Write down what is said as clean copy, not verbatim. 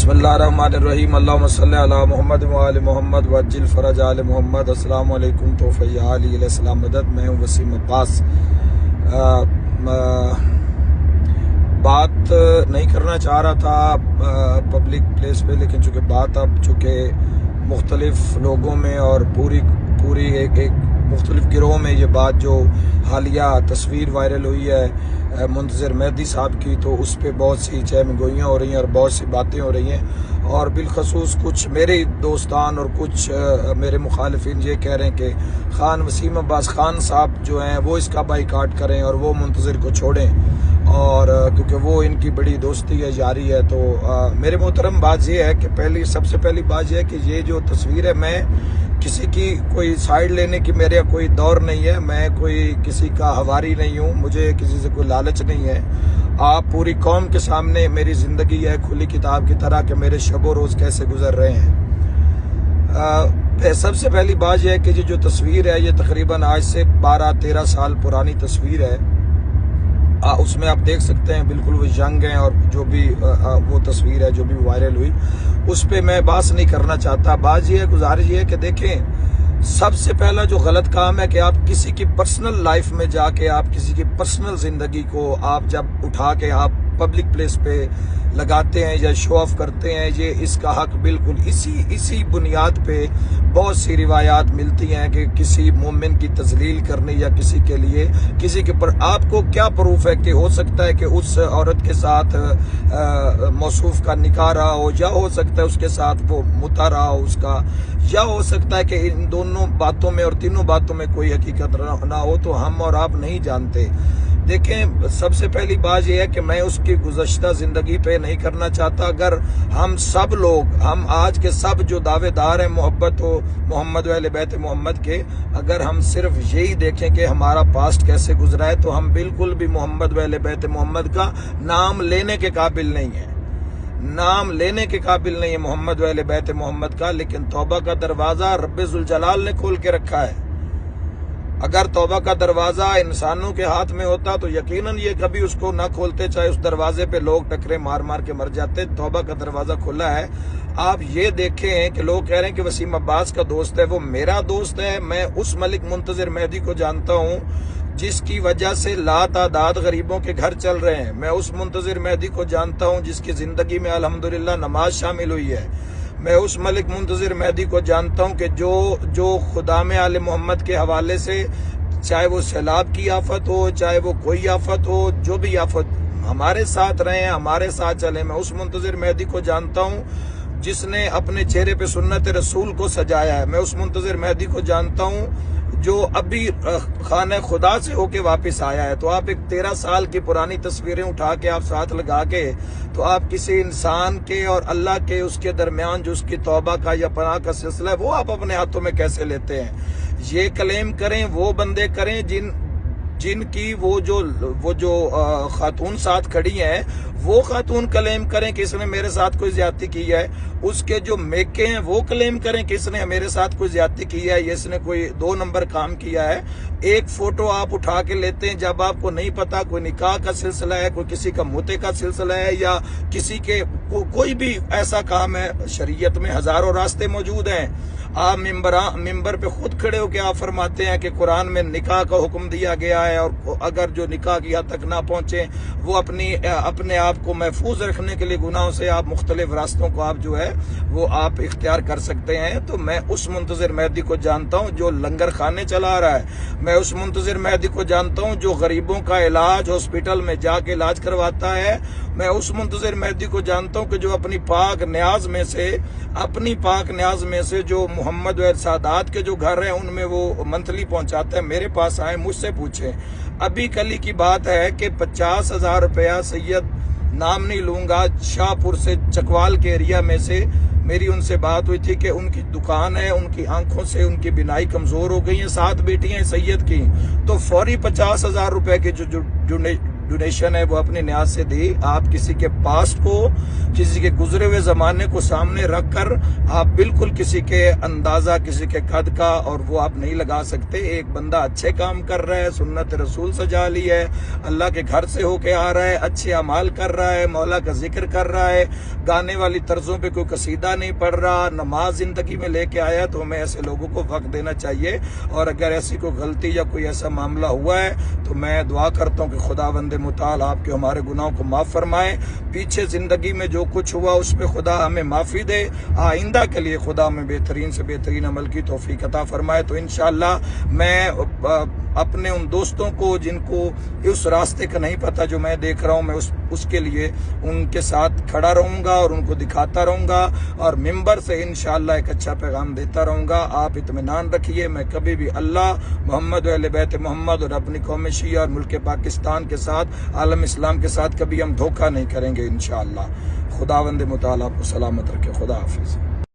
बिस्मिल्लाहिर्रहमानिर्रहीम अल्लाहुम्मा सल्ली अला मुहम्मद व आले मुहम्मद वज्जिल फरज आले मुहम्मद। अस्सलाम वालेकुम। तो फ़ैया अली अलैहिस्सलाम मदद। मैं हूँ वसीम अब्बास। बात नहीं करना चाह रहा था पब्लिक प्लेस पे, लेकिन चूँकि बात अब चूँकि मुख्तलिफ लोगों में और पूरी एक मुख्तलिफ गिरोह में ये बात जो हालिया तस्वीर वायरल हुई है मुंतज़िर मेहदी साहब की, तो उस पर बहुत सी चहमगोइयाँ हो रही हैं और बहुत सी बातें हो रही हैं। और बिलखसूस कुछ मेरे दोस्तान और कुछ मेरे मुखालिफिन ये कह रहे हैं कि खान वसीम अब्बास खान साहब जो हैं वो इसका बाइकाट करें और वो मुंतज़िर को छोड़ें, और क्योंकि वो इनकी बड़ी दोस्ती है, यारी है। तो मेरे मोहतरम बात ये है कि सबसे पहली बात यह है कि ये जो तस्वीर है, मैं किसी की कोई साइड लेने की मेरे कोई दौर नहीं है, मैं कोई किसी का हवारी नहीं हूँ, मुझे किसी से कोई लालच नहीं है। आप पूरी कौम के सामने मेरी ज़िंदगी है खुली किताब की तरह कि मेरे शब रोज़ कैसे गुजर रहे हैं। सबसे पहली बात यह है कि ये जो तस्वीर है ये तकरीबन आज से 12-13 साल पुरानी तस्वीर है। उसमें आप देख सकते हैं बिल्कुल वो यंग हैं, और जो भी वो तस्वीर है जो भी वायरल हुई उस पर मैं बात नहीं करना चाहता। बात ये है, गुजारिश ये है कि देखें, सबसे पहला जो गलत काम है कि आप किसी की पर्सनल लाइफ में जाके आप किसी की पर्सनल जिंदगी को आप जब उठा के आप पब्लिक प्लेस पे लगाते हैं या शो ऑफ करते हैं, ये इसका हक बिल्कुल इसी बुनियाद पे बहुत सी रिवायात मिलती हैं कि किसी मोमिन की तजलील करने या किसी के लिए किसी के पर आपको क्या प्रूफ है कि हो सकता है कि उस औरत के साथ मौसूफ का निकाह रहा हो, या हो सकता है उसके साथ वो मुता रहा हो उसका, या हो सकता है कि इन दोनों बातों में और तीनों बातों में कोई हकीकत ना हो, तो हम और आप नहीं जानते। देखें, सबसे पहली बात यह है कि मैं उसकी गुज़श्ता ज़िंदगी पे नहीं करना चाहता। अगर हम सब लोग, हम आज के सब जो दावेदार हैं मोहब्बत हो मोहम्मद व अहले बैत मोहम्मद के, अगर हम सिर्फ यही देखें कि हमारा पास्ट कैसे गुजरा है, तो हम बिल्कुल भी मोहम्मद व अहले बैत मोहम्मद का नाम लेने के काबिल नहीं है, नाम लेने के काबिल नहीं है मोहम्मद व अहले बैत मोहम्मद का। लेकिन तौबा का दरवाज़ा रब्बे ज़ुल जलाल ने खोल के रखा है। अगर तौबा का दरवाज़ा इंसानों के हाथ में होता तो यकीनन ये कभी उसको ना खोलते, चाहे उस दरवाजे पे लोग टकरे मार मार के मर जाते। तौबा का दरवाज़ा खुला है। आप ये देखें कि लोग कह रहे हैं कि वसीम अब्बास का दोस्त है, वो मेरा दोस्त है। मैं उस मलिक मुंतज़िर मेहदी को जानता हूँ जिसकी वजह से लातादाद गरीबों के घर चल रहे हैं। मैं उस मुंतज़िर मेहदी को जानता हूँ जिसकी ज़िंदगी में अल्हम्दुलिल्लाह नमाज शामिल हुई है। मैं उस मलिक मुंतज़िर मेहदी को जानता हूं कि जो खुदा में आले मोहम्मद के हवाले से, चाहे वो सैलाब की आफत हो, चाहे वो कोई आफत हो, जो भी आफत हमारे साथ रहे हैं, हमारे साथ चले। मैं उस मुंतज़िर मेहदी को जानता हूं जिसने अपने चेहरे पे सुन्नत रसूल को सजाया है। मैं उस मुंतज़िर मेहदी को जानता हूं जो अभी खाने खुदा से होके वापस आया है। तो आप एक 13 साल की पुरानी तस्वीरें उठा के आप साथ लगा के, तो आप किसी इंसान के और अल्लाह के उसके दरमियान जो उसकी तौबा का या पनाह का सिलसिला है वो आप अपने हाथों में कैसे लेते हैं? ये क्लेम करें वो बंदे करें जिनकी वो जो खातून साथ खड़ी हैं, वो खातून क्लेम करें कि इसने मेरे साथ कोई ज्यादती की है। उसके जो मेके हैं वो क्लेम करें कि इसने मेरे साथ कोई ज्यादती की है, इसने कोई 2 नंबर काम किया है। एक फोटो आप उठा के लेते हैं जब आपको नहीं पता कोई निकाह का सिलसिला है, कोई किसी का मुते का सिलसिला है, या किसी के कोई भी ऐसा काम है। शरीयत में हजारों रास्ते मौजूद हैं। आप मिंबर पे खुद खड़े होकर आप फरमाते हैं कि कुरान में निकाह का हुक्म दिया गया है, और अगर जो निकाह की हद तक ना पहुंचे वो अपने आप को महफूज रखने के लिए गुनाहों से आप मुख्तलिफ रास्तों को आप जो है वो आप इख्तियार कर सकते हैं। तो मैं उस मुंतज़िर मेहदी को जानता हूं जो लंगर खाने चला रहा है। मैं उस मुंतज़िर मेहदी को जानता हूं जो गरीबों का इलाज हॉस्पिटल में जाके इलाज करवाता है। मैं उस मुंतज़िर मेहदी को जानता हूं कि जो अपनी पाक न्याज में से जो मोहम्मद व सादात के जो घर हैं उनमें वो मंथली पहुंचाता है। मेरे पास आए, मुझसे पूछे। अभी कल की बात है कि 50,000 रुपया सैयद, नाम नहीं लूंगा, शाहपुर से चकवाल के एरिया में से मेरी उनसे बात हुई थी कि उनकी दुकान है, उनकी आंखों से उनकी बिनाई कमजोर हो गई है, 7 बेटियां सैयद की, तो फौरी 50,000 रुपए की जो डोनेशन है वो अपनी न्याज से दी। आप किसी के पास्ट को, किसी के गुजरे हुए ज़माने को सामने रख कर आप बिल्कुल किसी के अंदाज़ा, किसी के कद का और वो आप नहीं लगा सकते। एक बंदा अच्छे काम कर रहा है, सुन्नत रसूल सजा ली है, अल्लाह के घर से होके आ रहा है, अच्छे अमाल कर रहा है, मौला का जिक्र कर रहा है, गाने वाली तर्जों पे कोई कसीदा नहीं पढ़ रहा, नमाज ज़िंदगी में लेके आया, तो हमें ऐसे लोगों को वक्त देना चाहिए। और अगर ऐसी कोई गलती या कोई ऐसा मामला हुआ है तो मैं दुआ करता हूँ कि खुदावंद मुताल आपके हमारे गुनाहों को माफ़ फरमाए। पीछे ज़िंदगी में जो कुछ हुआ उस पर खुदा हमें माफ़ी दे, आइंदा के लिए खुदा हमें बेहतरीन से बेहतरीन अमल की तौफीक अता फरमाए। तो इंशाअल्लाह मैं अपने उन दोस्तों को जिनको उस रास्ते का नहीं पता जो मैं देख रहा हूँ, मैं उसके लिए उनके साथ खड़ा रहूँगा और उनको दिखाता रहूँगा और मिंबर से इंशाअल्लाह एक अच्छा पैगाम देता रहूँगा। आप इत्मीनान रखिए, मैं कभी भी अल्लाह, मोहम्मद व अहले बैत मोहम्मद और अपनी कौम शिया और मुल्क पाकिस्तान के साथ, आलम इस्लाम के साथ कभी हम धोखा नहीं करेंगे इंशाअल्लाह। खुदावंद मुताला आपको सलामत रखे। खुदा हाफिज़।